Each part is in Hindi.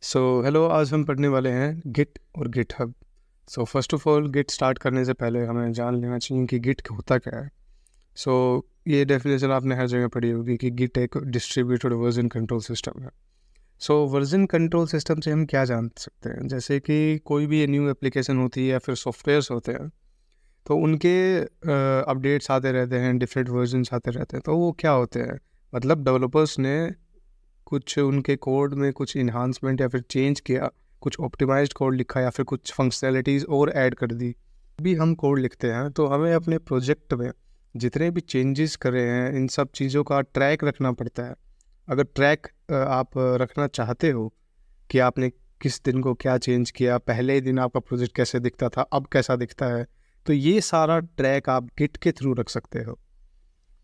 सो हेलो, आज हम पढ़ने वाले हैं गिट और GitHub. So first of all, git start करने से पहले हमें जान लेना चाहिए कि गिट होता क्या है। सो ये डेफिनेशन आपने हर जगह पढ़ी होगी कि गिट एक डिस्ट्रीब्यूटेड वर्जन कंट्रोल सिस्टम है। सो वर्जन कंट्रोल सिस्टम से हम क्या जान सकते हैं, जैसे कि कोई भी न्यू एप्लीकेशन होती है या फिर सॉफ्टवेयर्स होते हैं, तो उनके अपडेट्स आते रहते हैं, डिफरेंट वर्जन्स आते रहते हैं। तो वो क्या होते हैं, मतलब डेवलपर्स ने कुछ उनके कोड में कुछ इन्हांसमेंट या फिर चेंज किया, कुछ ऑप्टिमाइज्ड कोड लिखा या फिर कुछ फंक्शनैलिटीज़ और ऐड कर दी। भी हम कोड लिखते हैं तो हमें अपने प्रोजेक्ट में जितने भी चेंजेस करे हैं इन सब चीज़ों का ट्रैक रखना पड़ता है। अगर ट्रैक आप रखना चाहते हो कि आपने किस दिन को क्या चेंज किया, पहले दिन आपका प्रोजेक्ट कैसे दिखता था, अब कैसा दिखता है, तो ये सारा ट्रैक आप गिट के थ्रू रख सकते हो।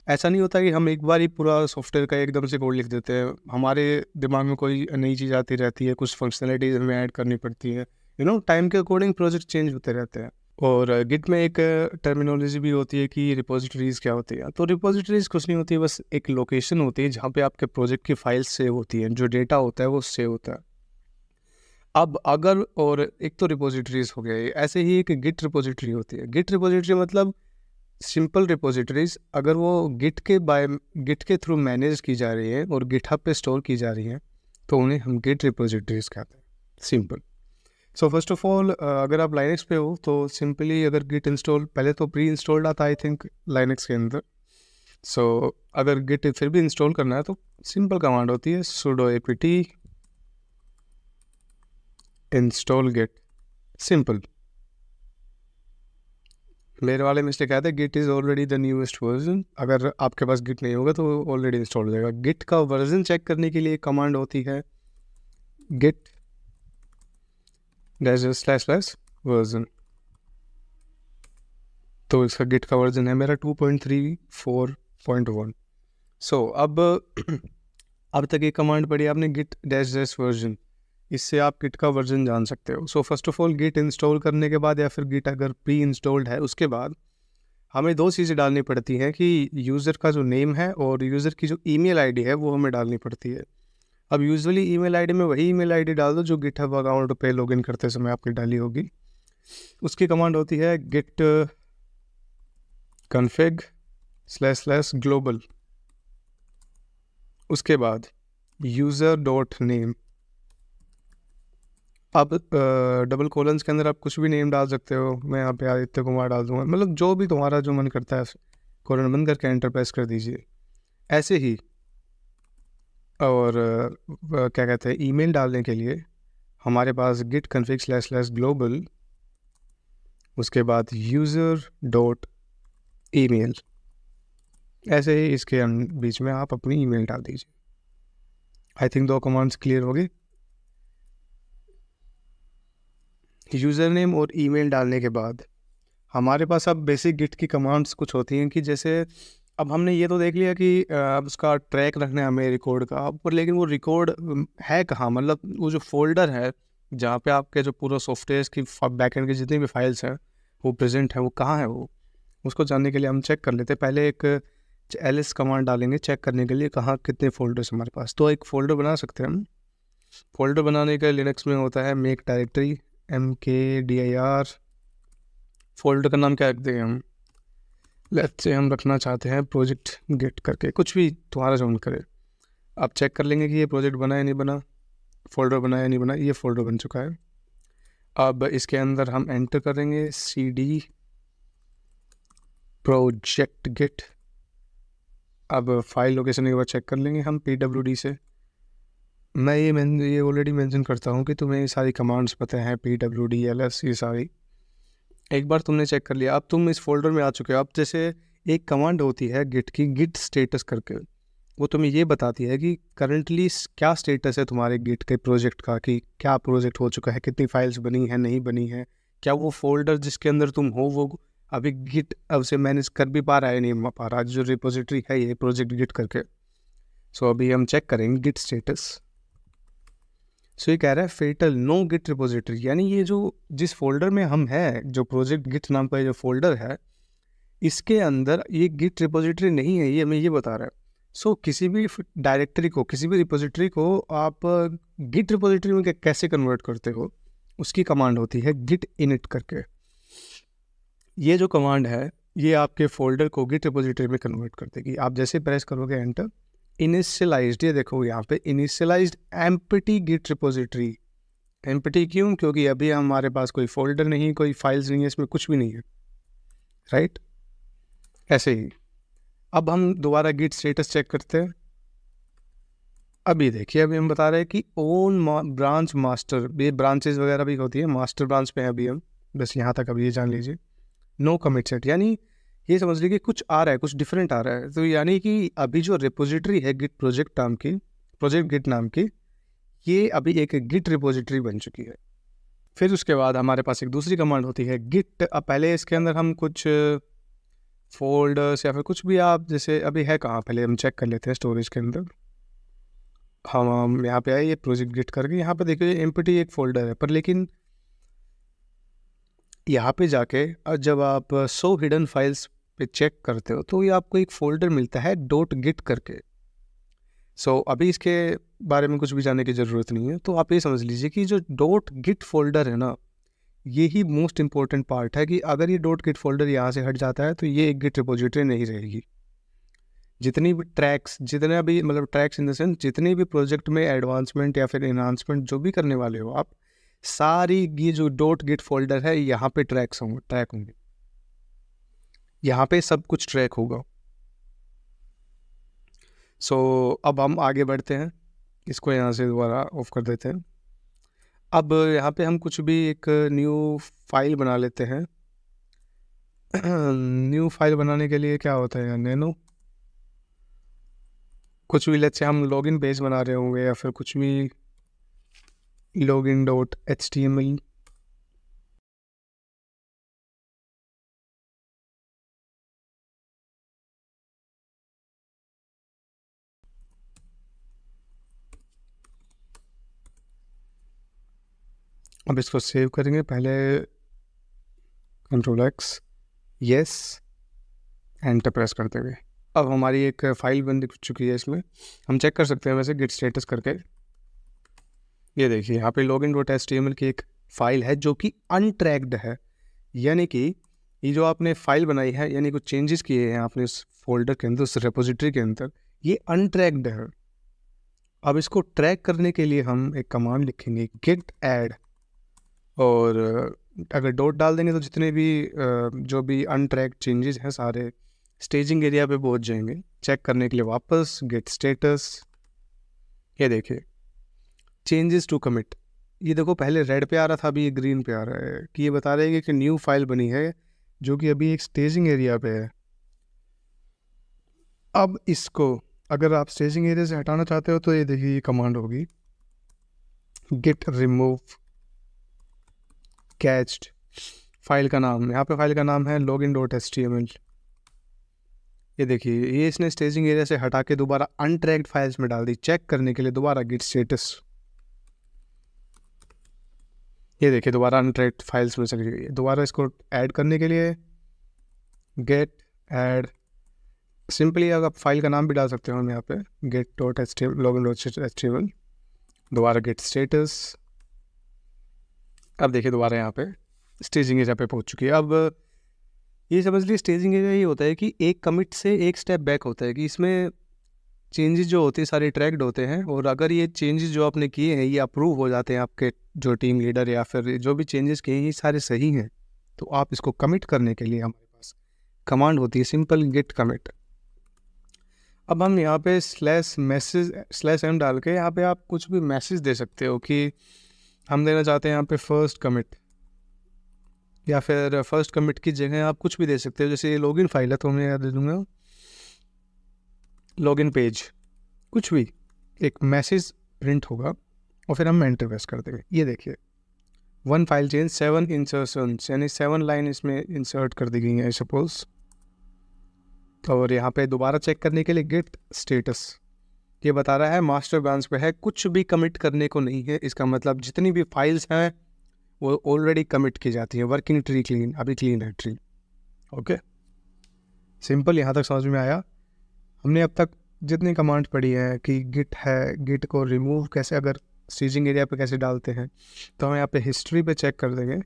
ऐसा नहीं होता कि हम एक बार ही पूरा सॉफ्टवेयर का एकदम से कोड लिख देते हैं। हमारे दिमाग में कोई नई चीज़ आती रहती है, कुछ फंक्शनैलिटीज़ हमें ऐड करनी पड़ती है। टाइम के अकॉर्डिंग प्रोजेक्ट चेंज होते रहते हैं। और गिट में एक टर्मिनोलॉजी भी होती है कि रिपोजिटरीज़ क्या होती है। तो रिपोजिटरीज़ कुछ नहीं होती है, बस एक लोकेशन होती है जहाँ पे आपके प्रोजेक्ट की फाइल्स सेव होती हैं, जो डेटा होता है वो सेव होता है। अब अगर, और एक तो रिपोजिटरीज़ हो गए, ऐसे ही एक गिट रिपोजिटरी होती है। गिट रिपोजिटरी मतलब सिंपल रिपोजिटरीज, अगर वो गिट के थ्रू मैनेज की जा रही है और गिटहब पे स्टोर की जा रही हैं, तो उन्हें हम गिट रिपोजिटरीज कहते हैं। Simple. So first of all, अगर आप लाइनक्स पे हो तो सिंपली अगर गिट इंस्टॉल, पहले तो प्री इंस्टॉल्ड आता आई थिंक लाइनक्स के अंदर। सो अगर गिट फिर भी इंस्टॉल करना है तो सिंपल कमांड होती है sudo apt install git. Simple. मेरे वाले में इसलिए कहते हैं git is already the newest version. अगर आपके पास गिट नहीं होगा तो ऑलरेडी इंस्टॉल हो जाएगा। गिट का वर्जन चेक करने के लिए कमांड होती है गिट -- वर्जन। तो इसका गिट का वर्जन है मेरा 2.34.1। सो अब अब तक ये कमांड पढ़ी आपने, गिट -- वर्जन। इससे आप गिट का वर्जन जान सकते हो। So first of all, git install करने के बाद या फिर गिट अगर प्री इंस्टॉल्ड है उसके बाद हमें दो चीज़ें डालनी पड़ती हैं कि यूज़र का जो नेम है और यूज़र की जो ईमेल आईडी है वो हमें डालनी पड़ती है। अब यूजुअली ईमेल आईडी में वही ईमेल आईडी डाल दो जो गिटहब अकाउंट पे लॉगिन करते समय आपकी डाली होगी। उसकी कमांड होती है गिट config //global। उसके बाद user.name। अब डबल कोलन्स के अंदर आप कुछ भी नेम डाल सकते हो। मैं यहाँ पे आदित्य कुमार डाल दूंगा, मतलब जो भी तुम्हारा जो मन करता है। कोलन बंद करके एंटर प्रेस कर दीजिए। ऐसे ही, और क्या कहते हैं, ईमेल डालने के लिए हमारे पास गिट config //global, उसके बाद user.email। ऐसे ही इसके बीच में आप अपनी ईमेल डाल दीजिए। आई थिंक दो कमांड्स क्लियर हो गई। यूज़र नेम और ईमेल डालने के बाद हमारे पास अब बेसिक गिट की कमांड्स कुछ होती हैं कि जैसे, अब हमने ये तो देख लिया कि अब उसका ट्रैक रखना है हमें रिकॉर्ड का, पर लेकिन वो रिकॉर्ड है कहाँ, मतलब वो जो फोल्डर है जहाँ पे आपके जो पूरा सॉफ्टवेयर की बैकएंड की जितनी भी फाइल्स हैं वो प्रेजेंट है, वो कहाँ है वो, उसको जानने के लिए हम चेक कर लेते हैं। पहले एक ls कमांड डालेंगे चेक करने के लिए कहाँ कितने फोल्डर्स हमारे पास। तो एक फ़ोल्डर बना सकते हैं हम। फोल्डर बनाने का लिनक्स में होता है मेक डायरेक्टरी, mkdir। फोल्डर का नाम क्या रख देंगे हम, लेट्स से हम रखना चाहते हैं प्रोजेक्ट गिट करके, कुछ भी तुम्हारा जो मन करे। आप चेक कर लेंगे कि ये प्रोजेक्ट बना या नहीं बना, फोल्डर बना या नहीं बना। ये फोल्डर बन चुका है। अब इसके अंदर हम एंटर करेंगे cd प्रोजेक्ट गिट। अब फाइल लोकेशन एक बार चेक कर लेंगे हम pwd से। मैं ये ऑलरेडी मेंशन करता हूँ कि तुम्हें ये सारी कमांड्स पता हैं, pwd ls, ये सारी एक बार तुमने चेक कर लिया। अब तुम इस फोल्डर में आ चुके हो। अब जैसे एक कमांड होती है गिट की, गिट स्टेटस करके, वो तुम्हें ये बताती है कि करंटली क्या स्टेटस है तुम्हारे गिट के प्रोजेक्ट का, कि क्या प्रोजेक्ट हो चुका है, कितनी फाइल्स बनी है, नहीं बनी है, क्या वो फोल्डर जिसके अंदर तुम हो वो अभी गिट अब से मैनेज कर भी पा रहा है, नहीं पा रहा, जो रिपोजिटरी है ये प्रोजेक्ट गिट करके। सो अभी हम चेक करेंगे गिट स्टेटस। सो ये कह रहा है फेटल नो गिट रिपोजिटरी, यानी ये जो जिस फोल्डर में हम हैं, जो प्रोजेक्ट गिट नाम का जो फोल्डर है, इसके अंदर ये गिट रिपोजिटरी नहीं है, ये हमें ये बता रहा है। सो किसी भी डायरेक्टरी को, किसी भी रिपोजिटरी को आप गिट रिपोजिटरी में कैसे कन्वर्ट करते हो, उसकी कमांड होती है गिट इनिट करके। ये जो कमांड है ये आपके फोल्डर को गिट रिपोजिटरी में कन्वर्ट कर देगी। आप जैसे प्रेस करोगे एंटर, इनिशियलाइज्ड, ये देखो यहाँ पे initialized empty git repository. Empty क्यों? क्योंकि अभी हमारे पास कोई फोल्डर नहीं, कोई फाइल्स नहीं है, इसमें कुछ भी नहीं है, राइट। ऐसे ही अब हम दोबारा गिट स्टेटस चेक करते हैं। अभी देखिए, अभी हम बता रहे हैं कि ओन ब्रांच मास्टर, ये ब्रांचेस वगैरह भी होती है, मास्टर ब्रांच पे हैं अभी हम, बस यहाँ तक अभी ये जान लीजिए। नो कमिट सेट, यानी ये समझ लीजिए कि कुछ आ रहा है, कुछ डिफरेंट आ रहा है। तो यानी कि अभी जो रिपोजिटरी है गिट प्रोजेक्ट नाम की, प्रोजेक्ट गिट नाम की, ये अभी एक गिट रिपोजिटरी बन चुकी है। फिर उसके बाद हमारे पास एक दूसरी कमांड होती है गिट। अब पहले इसके अंदर हम कुछ फोल्डर्स या फिर कुछ भी, आप जैसे अभी है कहाँ, पहले हम चेक कर लेते हैं स्टोरेज के अंदर। हम यहाँ पे आए, ये प्रोजेक्ट गिट करके, यहाँ पे देखिए एम्प्टी एक फोल्डर है, पर लेकिन यहाँ पे जाके जब आप शो हिडन फाइल्स पे चेक करते हो तो ये आपको एक फ़ोल्डर मिलता है डॉट गिट करके। सो अभी इसके बारे में कुछ भी जानने की ज़रूरत नहीं है। तो आप ये समझ लीजिए कि जो डॉट गिट फोल्डर है ना, ये ही मोस्ट इम्पॉर्टेंट पार्ट है कि अगर ये डॉट गिट फोल्डर यहाँ से हट जाता है तो ये एक गिट रिपोजिटरी नहीं रहेगी। जितनी भी ट्रैक्स, जितने भी मतलब ट्रैक्स इन द सेंस, जितने भी प्रोजेक्ट में एडवांसमेंट या फिर इन्हांसमेंट जो भी करने वाले हो आप, सारी ये जो डॉट गिट फोल्डर है यहाँ पे ट्रैक होंगे, यहाँ पे सब कुछ ट्रैक होगा। सो अब हम आगे बढ़ते हैं, इसको यहाँ से दोबारा ऑफ कर देते हैं। अब यहाँ पे हम कुछ भी एक न्यू फाइल बना लेते हैं। न्यू फाइल बनाने के लिए क्या होता है, नैनो कुछ भी, लेट्स से हम लॉगिन पेज बना रहे होंगे या फिर कुछ भी login.html। अब इसको सेव करेंगे, पहले Ctrl+X, यस, एंटर प्रेस कर देंगे। अब हमारी एक फ़ाइल बन चुकी है, इसमें हम चेक कर सकते हैं वैसे गिट स्टेटस करके। ये देखिए यहाँ पे login.html की एक फ़ाइल है जो कि अनट्रैक्ड है, यानी कि ये जो आपने फ़ाइल बनाई है, यानी कुछ चेंजेस किए हैं आपने उस फोल्डर के अंदर, उस रेपोजिटरी के अंदर, ये अनट्रैक्ड है। अब इसको ट्रैक करने के लिए हम एक कमांड लिखेंगे git add, और अगर डॉट डाल देंगे तो जितने भी जो भी अनट्रैक्ड चेंजेस हैं सारे स्टेजिंग एरिया पे पहुंच जाएंगे। चेक करने के लिए वापस गेट स्टेटस, ये देखिए चेंजेस टू कमिट, ये देखो पहले रेड पे आ रहा था, अभी ये ग्रीन पे आ रहा है, कि ये बता रहे हैं कि न्यू फाइल बनी है जो कि अभी एक स्टेजिंग एरिया पे है। अब इसको अगर आप स्टेजिंग एरिया से हटाना चाहते हो तो ये देखिए ये कमांड होगी गिट रिमूव कैच्ड। फाइल का नाम, यहाँ पे फाइल का नाम है login.html। ये देखिए ये इसने स्टेजिंग एरिया से हटा के दोबारा अनट्रैक्ड फाइल्स में डाल दी। चेक करने के लिए दोबारा गिट स्टेटस, ये देखिए दोबारा अनट्रैक्ड फाइल्स में चली गई है। दोबारा इसको ऐड करने के लिए गेट ऐड, सिंपली अगर आप फाइल का नाम भी डाल सकते हो हम यहाँ पे get.html, login.html, दोबारा गेट स्टेटस। अब देखिए दोबारा यहाँ पे स्टेजिंग एरिया पे पहुँच चुकी है। अब ये समझ लीजिए स्टेजिंग एरिया ये होता है कि एक कमिट से एक स्टेप बैक होता है, कि इसमें चेंजेस जो होते हैं सारे ट्रैक्ड होते हैं, और अगर ये चेंजेस जो आपने किए हैं ये अप्रूव हो जाते हैं, आपके जो टीम लीडर या फिर जो भी चेंजेस किए हैं ये सारे सही हैं, तो आप इसको कमिट करने के लिए हमारे पास कमांड होती है सिंपल गिट कमिट। अब हम यहाँ पे /m डाल के यहाँ पे आप कुछ भी मैसेज दे सकते हो कि हम देना चाहते हैं यहाँ पे फर्स्ट कमिट, या फिर फर्स्ट कमिट की जगह आप कुछ भी दे सकते हो। जैसे ये लॉगिन फाइल है तो मैं यहाँ दे दूँगा लॉगिन पेज, कुछ भी एक मैसेज प्रिंट होगा और फिर हम एंटर प्रेस कर देंगे। ये देखिए 1 फाइल चेंज 7 इंसर्शंस, यानी 7 लाइन इसमें इंसर्ट कर दी गई है सपोज। और यहाँ पे दोबारा चेक करने के लिए गेट स्टेटस, ये बता रहा है मास्टर ब्रांच पे है, कुछ भी कमिट करने को नहीं है। इसका मतलब जितनी भी फाइल्स हैं वो ऑलरेडी कमिट की जाती है। वर्किंग ट्री क्लीन, अभी क्लीन है ट्री। ओके, सिंपल, यहाँ तक समझ में आया। हमने अब तक जितनी कमांड पड़ी है कि गिट है, गिट को रिमूव कैसे, अगर स्टेजिंग एरिया पे कैसे डालते हैं, तो हम यहाँ पे हिस्ट्री पे चेक कर देंगे